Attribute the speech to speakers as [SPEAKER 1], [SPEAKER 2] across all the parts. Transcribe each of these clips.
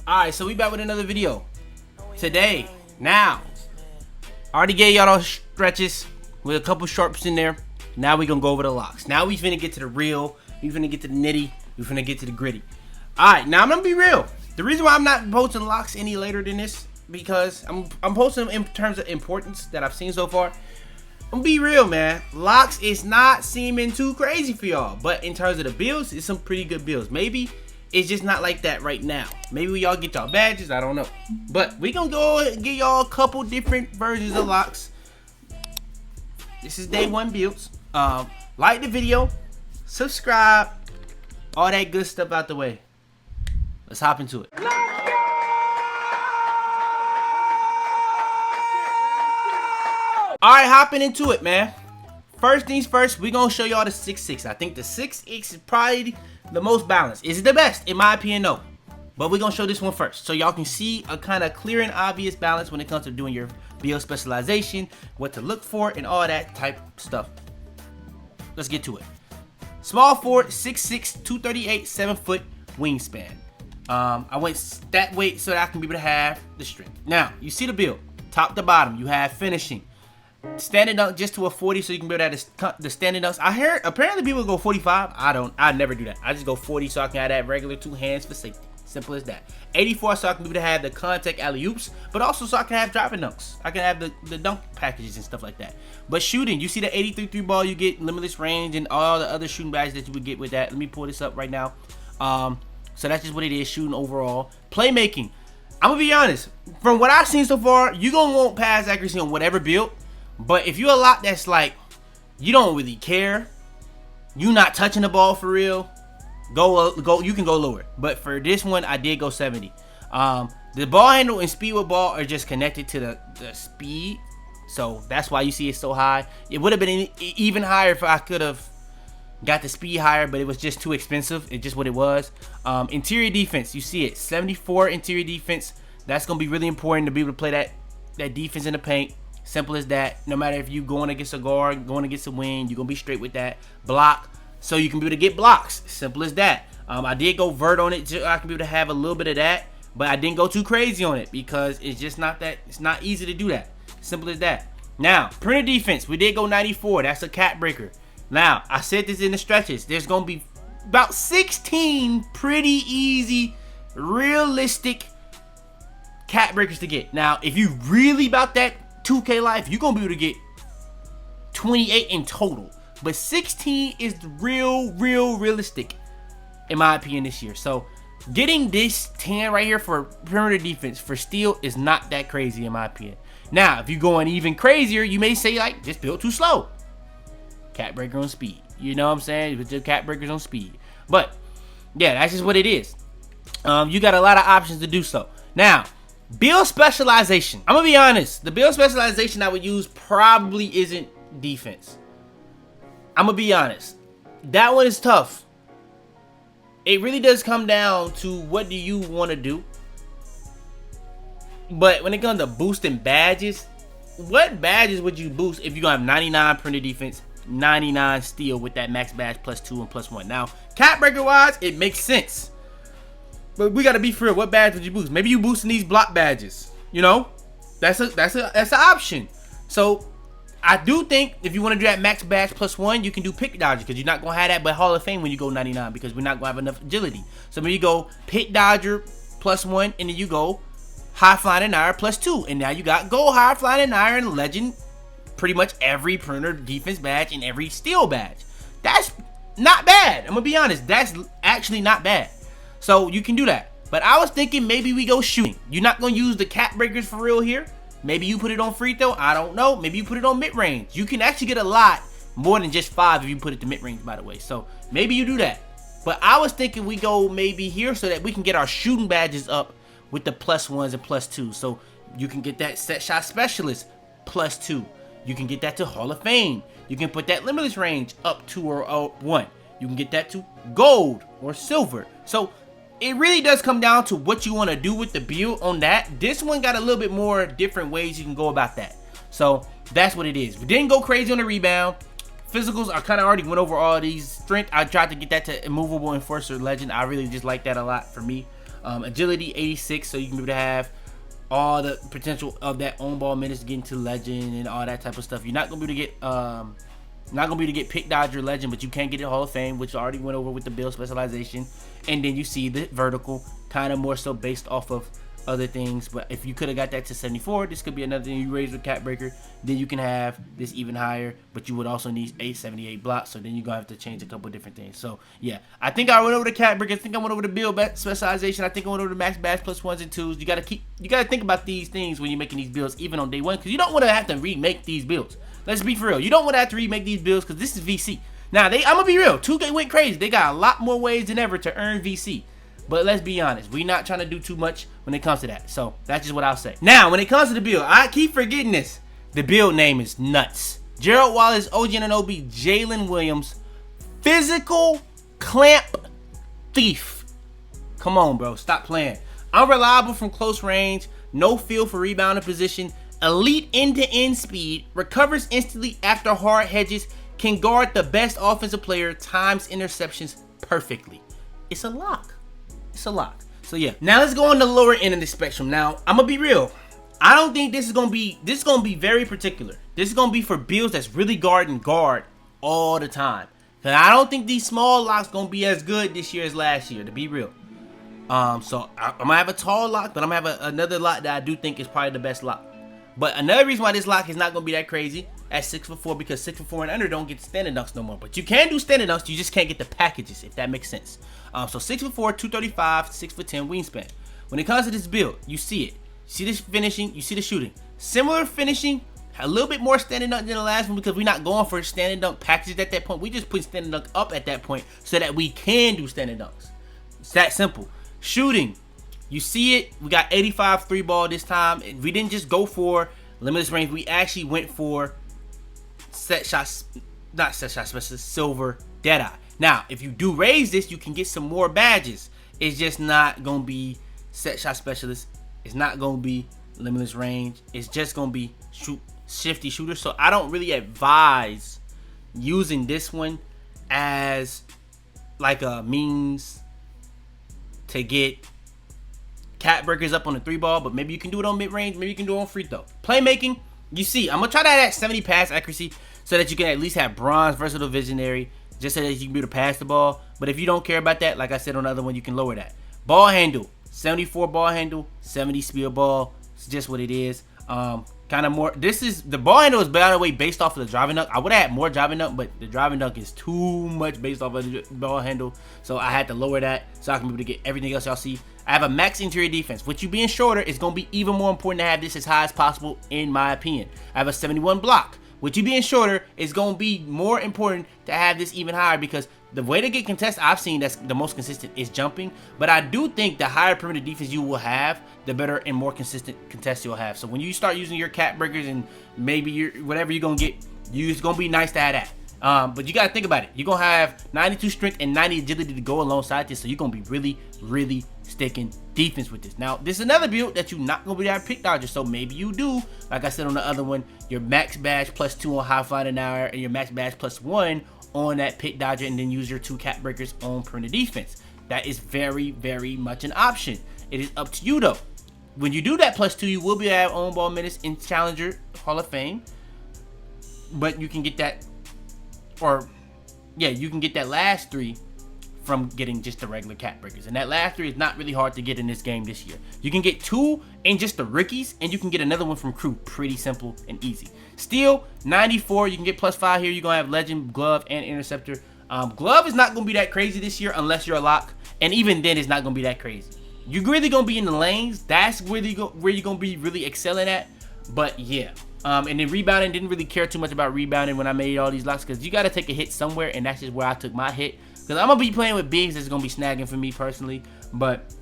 [SPEAKER 1] Alright, so we back with another video. Today, now, I already gave y'all those stretches with a couple sharps in there. Now we gonna go over the locks. Now we finna get to the real. We finna get to the nitty. We finna get to the gritty. Alright, now I'm gonna be real. The reason why I'm not posting locks any later than this, because I'm posting them in terms of importance that I've seen so far. I'm gonna be real, man. Locks is not seeming too crazy for y'all, but in terms of the builds, it's some pretty good builds. Maybe it's just not like that right now. Maybe y'all get y'all badges, I don't know. But we gonna go and get y'all a couple different versions of locks. This is day one builds. Like the video, subscribe, all that good stuff out the way. Let's hop into it. Alright, hopping into it, man. First things first, we're gonna show y'all the 6.6. I think the 6X is probably the most balanced. Is it the best? In my opinion, no. But we're gonna show this one first, so y'all can see a kind of clear and obvious balance when it comes to doing your build specialization, what to look for, and all that type stuff. Let's get to it. Small forward, 6'6", 238, 7-foot wingspan. I went that weight so that I can be able to have the strength. Now, you see the build, top to bottom. You have finishing. Standing dunk just to a 40, so you can build at the standing dunks. I heard apparently people go 45. I never do that. I just go 40 so I can have that regular 2 hands for safety. Simple as that. 84 so I can be able to have the contact alley-oops, but also so I can have driving dunks. I can have the dunk packages and stuff like that. But shooting, you see the 83 3 ball, you get limitless range and all the other shooting badges that you would get with that. Let me pull this up right now. So that's just what it is, shooting overall. Playmaking, I'm gonna be honest. From what I've seen so far, you're gonna want pass accuracy on whatever build. But if you're a lot that's like, you don't really care, you not touching the ball for real, you can go lower. But for this one, I did go 70. The ball handle and speed with ball are just connected to the speed, so that's why you see it so high. It would have been even higher if I could have got the speed higher, but it was just too expensive. It's just what it was. Interior defense, you see it, 74 interior defense. That's gonna be really important to be able to play that defense in the paint. Simple as that. No matter if you going against a guard, going against a wing, you're going to be straight with that. Block, so you can be able to get blocks. Simple as that. I did go vert on it, so I can be able to have a little bit of that. But I didn't go too crazy on it because it's just not that. It's not easy to do that. Simple as that. Now, printer defense, we did go 94. That's a cap breaker. Now, I said this in the stretches. There's going to be about 16 pretty easy, realistic cap breakers to get. Now, if you really about that 2K life, you're gonna be able to get 28 in total, but 16 is the realistic in my opinion this year. So getting this 10 right here for perimeter defense for steal is not that crazy in my opinion. Now if you're going even crazier, you may say like, just build too slow, cap breaker on speed, you know what I'm saying, with the cap breakers on speed. But yeah, that's just what it is. You got a lot of options to do so. Now, build specialization. I'm gonna be honest. The build specialization I would use probably isn't defense. I'm gonna be honest. That one is tough. It really does come down to what do you want to do. But when it comes to boosting badges, what badges would you boost if you're gonna have 99 printed defense, 99 steal with that max badge +2 and +1? Now, cap breaker wise, it makes sense. But we gotta be for real. What badge would you boost? Maybe you boosting these block badges. You know, that's an option. So I do think if you want to do that max badge +1, you can do pick dodger because you're not gonna have that but Hall of Fame when you go 99 because we're not gonna have enough agility. So maybe you go pick dodger +1 and then you go high flying and iron +2, and now you got go high flying and iron legend pretty much every printer defense badge and every steal badge. That's not bad. I'm gonna be honest. That's actually not bad. So you can do that. But I was thinking maybe we go shooting. You're not going to use the cap breakers for real here. Maybe you put it on free throw. I don't know. Maybe you put it on mid-range. You can actually get a lot more than just 5 if you put it to mid-range, by the way. So maybe you do that. But I was thinking we go maybe here so that we can get our shooting badges up with the +1s and +2s. So you can get that set shot specialist +2. You can get that to Hall of Fame. You can put that limitless range up 2 or 1. You can get that to gold or silver. So it really does come down to what you want to do with the build on that. This one got a little bit more different ways you can go about that. So that's what it is. We didn't go crazy on the rebound. Physicals, I kind of already went over all these. Strength, I tried to get that to immovable enforcer legend. I really just like that a lot for me. Agility 86, so you can be able to have all the potential of that on ball minutes getting to legend and all that type of stuff. You're not gonna be able to get pick dodger legend, but you can get it Hall of Fame, which I already went over with the build specialization. And then you see the vertical, kind of more so based off of other things. But if you could have got that to 74, this could be another thing you raise with Cap Breaker. Then you can have this even higher, but you would also need 878 blocks. So then you're gonna have to change a couple different things. So yeah, I think I went over the Cap Breaker. I think I went over the build specialization. I think I went over the max bash plus 1s and 2s. You gotta think about these things when you're making these builds, even on day one, because you don't want to have to remake these builds. Let's be for real. You don't want to have to remake these builds because this is VC. Now I'm gonna be real. 2K went crazy. They got a lot more ways than ever to earn VC. But let's be honest, we're not trying to do too much when it comes to that. So that's just what I'll say. Now, when it comes to the build, I keep forgetting this. The build name is nuts. Gerald Wallace, OG Anunoby, Jalen Williams, physical clamp thief. Come on, bro. Stop playing. Unreliable from close range. No feel for rebounding position. Elite end-to-end speed. Recovers instantly after hard hedges. Can guard the best offensive player. Times interceptions perfectly. It's a lock. It's a lock. So yeah. Now let's go on the lower end of the spectrum. Now I'm gonna be real. I don't think this is gonna be very particular. This is gonna be for builds that's really guard all the time. Cause I don't think these small locks gonna be as good this year as last year, to be real. So I'm gonna have a tall lock, but I'm gonna have another lock that I do think is probably the best lock. But another reason why this lock is not gonna be that crazy at 6'4", because 6'4" and under don't get standing dunks no more. But you can do standing dunks, you just can't get the packages, if that makes sense. So 6'4", 235, 6'10" wingspan. When it comes to this build, you see it. You see this finishing, you see the shooting. Similar finishing, a little bit more standing dunk than the last one because we're not going for standing dunk packages at that point. We just put standing dunk up at that point so that we can do standing dunks. It's that simple. Shooting, you see it. We got 85 3 ball this time. We didn't just go for limitless range. We actually went for set shots, not set shot specialist, silver deadeye. Now, if you do raise this, you can get some more badges. It's just not gonna be set shot specialist. It's not gonna be limitless range. It's just gonna be shifty shooter. So I don't really advise using this one as like a means to get cat breakers up on the 3 ball, but maybe you can do it on mid range. Maybe you can do it on free throw. Playmaking, you see, I'm gonna try to add that 70 pass accuracy so that you can at least have bronze versatile visionary, just so that you can be able to pass the ball. But if you don't care about that, like I said on the other one, you can lower that. Ball handle, 74 ball handle, 70 speed ball. It's just what it is. Kind of more. This is the ball handle is, by the way, based off of the driving dunk. I would have had more driving dunk, but the driving dunk is too much based off of the ball handle, so I had to lower that so I can be able to get everything else y'all see. I have a max interior defense. With you being shorter, it's gonna be even more important to have this as high as possible, in my opinion. I have a 71 block. With you being shorter, it's gonna be more important to have this even higher because the way to get contested, I've seen that's the most consistent is jumping. But I do think the higher perimeter defense you will have, the better and more consistent contest you'll have. So when you start using your cat breakers and maybe your whatever you're gonna get, it's gonna be nice to have that. But you gotta think about it. You're gonna have 92 strength and 90 agility to go alongside this, so you're gonna be really, really sticking defense with this. Now, this is another build that you're not gonna be able to pick dodger, so maybe you do, like I said on the other one, your max bash +2 on high flying an hour and your max bash +1 on that pick dodger, and then use your 2 cat breakers on perimeter defense. That is very, very much an option. It is up to you though. When you do that +2, you will be able to have on ball minutes in Challenger Hall of Fame, but you can get that, or yeah, you can get that last 3 from getting just the regular cat breakers, and that last 3 is not really hard to get in this game this year. You can get 2 in just the rookies, and you can get another one from crew. Pretty simple and easy. Steel 94, you can get +5 here. You're gonna have legend, glove, and interceptor. Glove is not gonna be that crazy this year unless you're a lock, and even then it's not gonna be that crazy. You're really gonna be in the lanes. That's where you're gonna be really excelling at. But yeah. And then rebounding, didn't really care too much about rebounding when I made all these locks, because you got to take a hit somewhere, and that's just where I took my hit. Because I'm going to be playing with bigs that's going to be snagging for me personally. But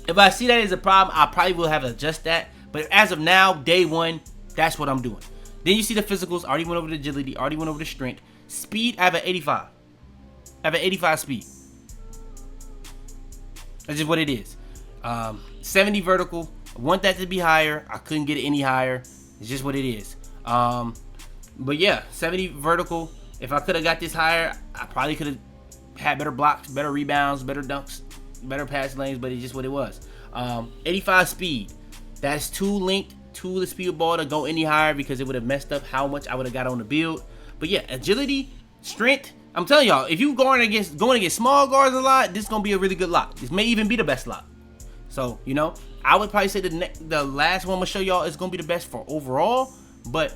[SPEAKER 1] if I see that as a problem, I probably will have to adjust that. But as of now, day one, that's what I'm doing. Then you see the physicals. I already went over the agility. Already went over the strength. Speed, I have an 85. I have an 85 speed. That's just what it is. 70 vertical. I want that to be higher. I couldn't get it any higher. It's just what it is. But yeah, 70 vertical. If I could have got this higher, I probably could have had better blocks, better rebounds, better dunks, better pass lanes, but it's just what it was. 85 speed. That's too linked to the speed ball to go any higher because it would have messed up how much I would have got on the build. But yeah, agility, strength. I'm telling y'all, if you going against small guards a lot, this is gonna be a really good lock. This may even be the best lock. So, you know, I would probably say the last one I'm gonna show y'all is gonna be the best for overall. But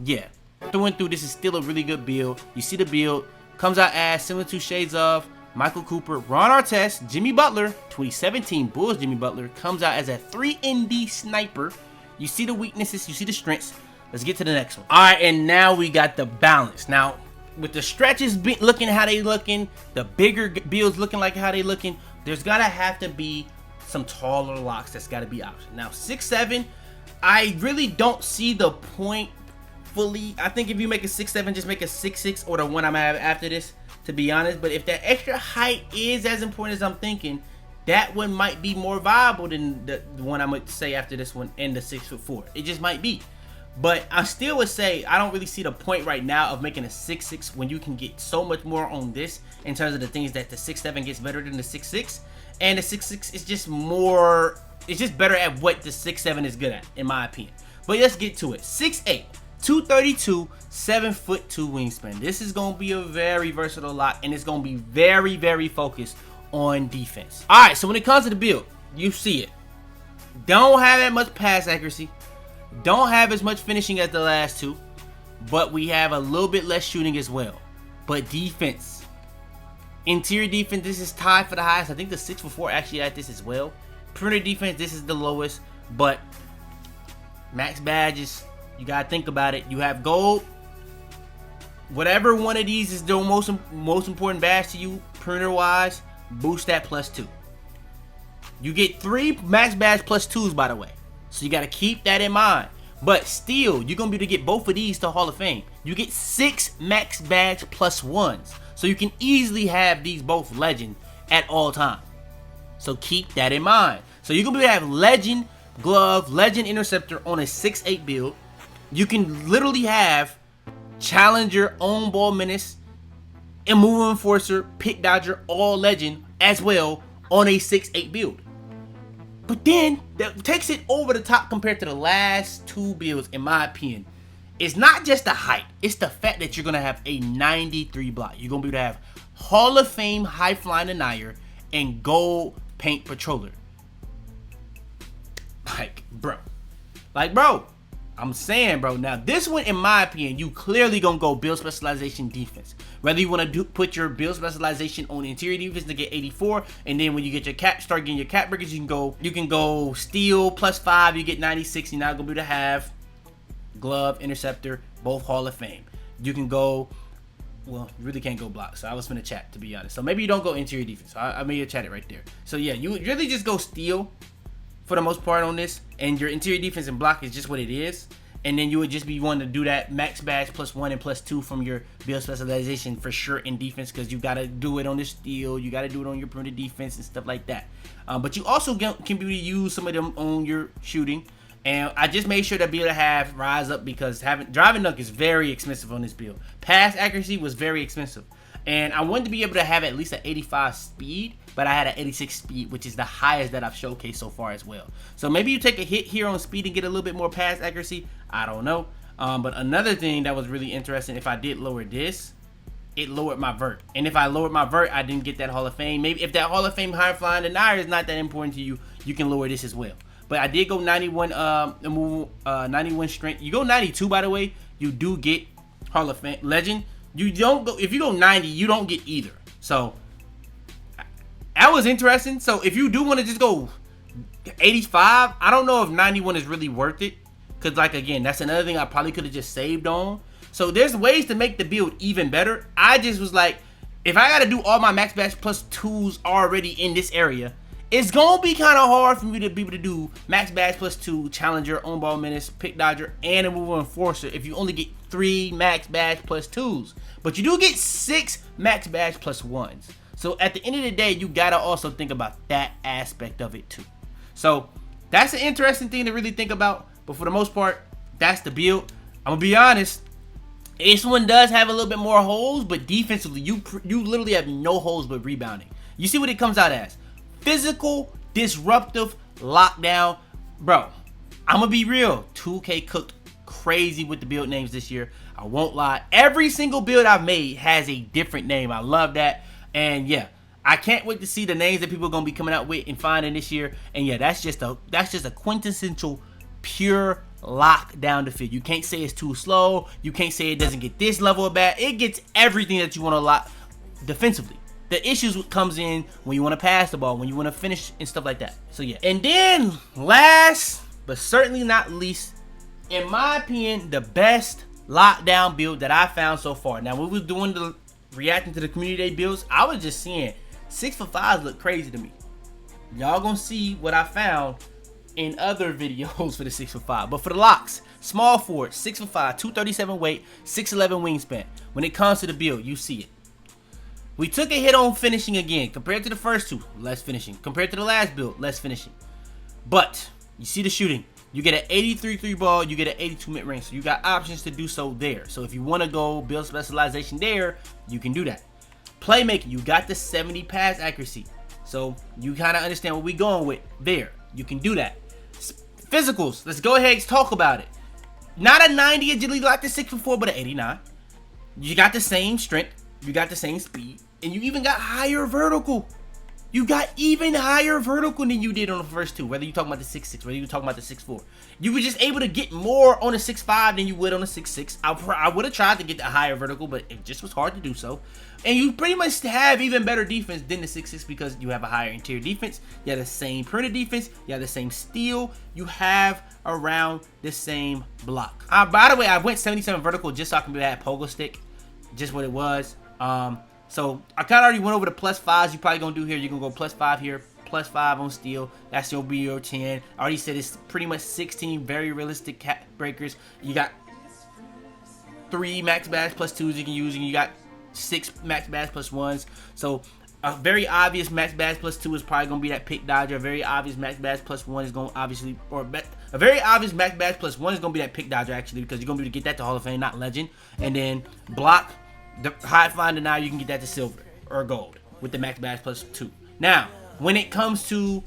[SPEAKER 1] yeah, through, this is still a really good build. You see the build comes out as similar to shades of Michael Cooper, Ron Artest, Jimmy Butler, 2017 Bulls Jimmy Butler comes out as a 3-and-D sniper. You see the weaknesses, you see the strengths. Let's get to the next one. All right, and now we got the balance. Now, with the stretches looking how they looking, the bigger builds looking like how they looking, there's gotta have to be some taller locks that's gotta be option. Now, 6'7", I really don't see the point fully. I think if you make a 6'7", just make a 6'6", or the one I'm at after this, to be honest. But if that extra height is as important as I'm thinking, that one might be more viable than the one I'm going to say after this one and the 6'4". It just might be. But I still would say I don't really see the point right now of making a 6'6" when you can get so much more on this in terms of the things that the 6'7" gets better than the 6'6". And the 6'6" is just more, it's just better at what the 6'7" is good at, in my opinion. But let's get to it. 6'8", 232, 7'2" wingspan. This is going to be a very versatile lock, and it's going to be very, very focused on defense. All right, so when it comes to the build, you see it. Don't have that much pass accuracy. Don't have as much finishing as the last two, but we have a little bit less shooting as well. But defense, interior defense, this is tied for the highest. I think the 6'4" actually at this as well. Perimeter defense, this is the lowest, but max badges, you gotta think about it. You have gold. Whatever one of these is the most important badge to you, perimeter wise, boost that +2. You get 3 max badge +2s, by the way. So you got to keep that in mind. But still, you're going to be able to get both of these to Hall of Fame. You get 6 max badge +1s. So you can easily have these both legend at all time. So keep that in mind. So you're going to be able to have legend glove, legend interceptor on a 6'8" build. You can literally have challenger, own ball menace, and move enforcer, pick dodger, all legend as well on a 6'8" build. But then, that takes it over the top compared to the last two builds, in my opinion. It's not just the height. It's the fact that you're going to have a 93 block. You're going to be able to have Hall of Fame high flying denier and gold paint patroller. Like, bro. I'm saying, bro. Now, this one, in my opinion, you clearly going to go build specialization defense. Whether you want to put your build specialization on interior defense to get 84, and then when you get your cap, start getting your cap breakers, you can go steal +5, you get 96. You're not going to be able to have glove, interceptor, both Hall of Fame. You can go, well, you really can't go block. So I was finna chat, to be honest. So maybe you don't go interior defense. I made you chat it right there. So yeah, you really just go steal for the most part on this, and your interior defense and block is just what it is. And then you would just be wanting to do that max badge +1 and +2 from your build specialization for sure in defense, because you got to do it on the steal, you got to do it on your perimeter defense and stuff like that. But you also can be able to use some of them on your shooting. And I just made sure to be able to have rise up, because driving dunk is very expensive on this build. Pass accuracy was very expensive. And I wanted to be able to have at least an 85 speed, but I had an 86 speed, which is the highest that I've showcased so far as well. So maybe you take a hit here on speed and get a little bit more pass accuracy. I don't know. But another thing that was really interesting, if I did lower this, it lowered my vert. And if I lowered my vert, I didn't get that Hall of Fame. Maybe if that Hall of Fame high flying denier is not that important to you, you can lower this as well. But I did go 91 91 strength. You go 92, by the way, you do get Hall of Fame legend. You don't go, if you go 90, you don't get either. So that was interesting. So if you do want to just go 85, I don't know if 91 is really worth it, because like, again, that's another thing I probably could have just saved on. So there's ways to make the build even better. I just was like, if I got to do all my max badge +2s already in this area, it's gonna be kind of hard for me to be able to do max badge +2, challenger, on ball menace, pick dodger, and a mover enforcer if you only get 3 max badge +2s. But you do get 6 max badge +1s. So at the end of the day, you gotta also think about that aspect of it too. So that's an interesting thing to really think about. But for the most part, that's the build. I'm gonna be honest, This one does have a little bit more holes, but defensively, you literally have no holes but rebounding. You see what it comes out as? Physical, disruptive, lockdown. Bro, I'm going to be real. 2K cooked crazy with the build names this year. I won't lie. Every single build I've made has a different name. I love that. And yeah, I can't wait to see the names that people are going to be coming out with and finding this year. And yeah, that's just a quintessential pure lockdown to field. You can't say it's too slow. You can't say it doesn't get this level of bad. It gets everything that you want to lock defensively. The issues comes in when you want to pass the ball, when you want to finish and stuff like that. So yeah. And then last but certainly not least, in my opinion, the best lockdown build that I found so far. Now, when we was doing the reacting to the community day builds, I was just seeing 6-for-5s look crazy to me. Y'all gonna see what I found in other videos for the 6-for-5. But for the locks, small forward, 6'5", 237 weight, 6'11 wingspan. When it comes to the build, you see it. We took a hit on finishing again. Compared to the first two, less finishing. Compared to the last build, less finishing. But you see the shooting. You get an 83 3 ball, you get an 82 mid-range. So you got options to do so there. So if you want to go build specialization there, you can do that. Playmaking, you got the 70 pass accuracy. So you kind of understand what we're going with there. You can do that. Physicals, let's go ahead and talk about it. Not a 90 agility like the 6'4", but an 89. You got the same strength. You got the same speed. And you even got higher vertical. You got even higher vertical than you did on the first two. Whether you're talking about the 6'6", whether you're talking about the 6'4". You were just able to get more on the 6'5" than you would on the 6'6". I would have tried to get the higher vertical, but it just was hard to do so. And you pretty much have even better defense than the 6'6" because you have a higher interior defense. You have the same perimeter defense. You have the same steal. You have around the same block. By the way, I went 77 vertical just so I can be that pogo stick. Just what it was. So I kind of already went over the +5s. You probably gonna do here. You're gonna go +5 here, +5 on steal. That's your be your 10. I already said it's pretty much 16 very realistic cap breakers. You got 3 max bash +2s you can use, and you got 6 max bash +1s. So a very obvious max bash +2 is probably gonna be that pick dodger. A very obvious max bash +1 is gonna obviously, a very obvious max bash +1 is gonna be that pick dodger actually, because you're gonna be able to get that to Hall of Fame, not legend. And then block. The high find deny, you can get that to silver or gold with the max bash +2. Now, when it comes to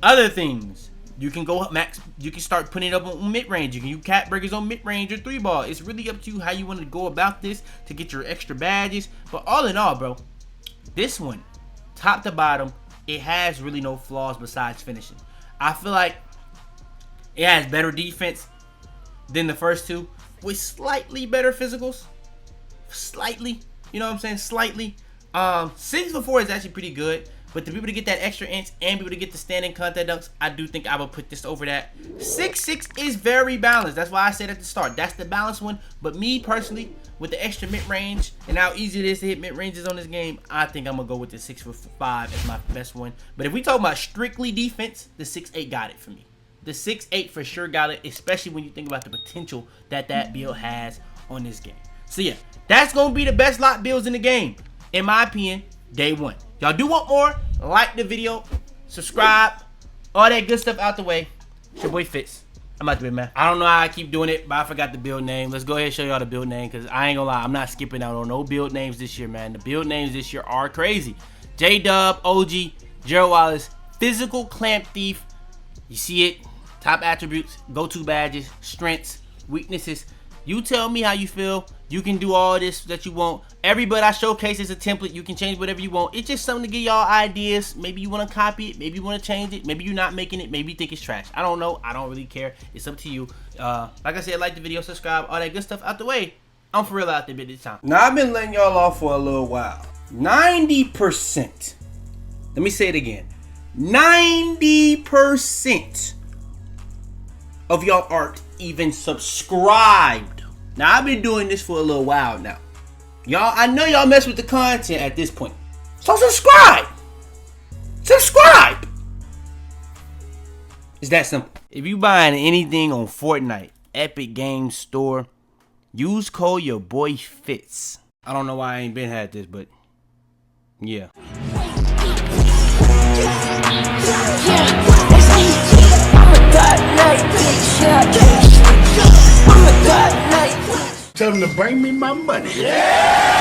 [SPEAKER 1] other things, you can go max. You can start putting it up on mid range. You can use cap breakers on mid range or 3 ball. It's really up to you how you want to go about this to get your extra badges. But all in all, bro, this one, top to bottom, it has really no flaws besides finishing. I feel like it has better defense than the first two with slightly better physicals. Slightly, you know what I'm saying? Slightly. 6'4" is actually pretty good, but to be able to get that extra inch and be able to get the standing contact dunks, I do think I would put this over that. 6'6" is very balanced. That's why I said at the start, that's the balanced one. But me personally, with the extra mid-range and how easy it is to hit mid-ranges on this game, I think I'm gonna go with the 6'5" as my best one. But if we talk about strictly defense, the 6'8" got it for me. The 6'8" for sure got it, especially when you think about the potential that build has on this game. So yeah, that's going to be the best lock builds in the game, in my opinion, day one. Y'all do want more? Like the video, subscribe, all that good stuff out the way. It's your boy Fitz. I'm out the way, man. I don't know how I keep doing it, but I forgot the build name. Let's go ahead and show y'all the build name, because I ain't going to lie, I'm not skipping out on no build names this year, man. The build names this year are crazy. J-Dub, OG, Gerald Wallace, Physical Clamp Thief. You see it. Top attributes, go-to badges, strengths, weaknesses. You tell me how you feel. You can do all this that you want. Every build I showcase is a template. You can change whatever you want. It's just something to give y'all ideas. Maybe you want to copy it. Maybe you want to change it. Maybe you're not making it. Maybe you think it's trash. I don't know. I don't really care. It's up to you. Like I said, like the video, subscribe, all that good stuff out the way. I'm for real out there this time. Now, I've been letting y'all off for a little while. 90%. Let me say it again. 90% of y'all aren't even subscribed. Now, I've been doing this for a little while now. Y'all, I know y'all mess with the content at this point. So subscribe. Subscribe. It's that simple. If you buying anything on Fortnite, Epic Games Store, use code YaboiFitz. I don't know why I ain't been had this, but yeah. I'm a god night, bitch. I'm a god night.
[SPEAKER 2] Tell them to bring me my money. Yeah!